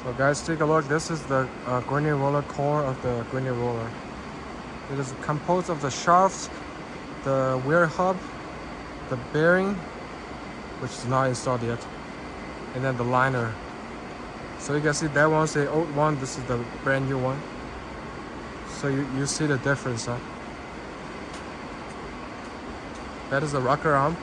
So guys, take a look. This is the grinding roller core of the grinding roller. It is composed of the shaft, the wear hub, the bearing, which is not installed yet, and then the liner. So you can see that one's the old one, this is the brand new one. So you see the difference, huh? That is the rocker arm.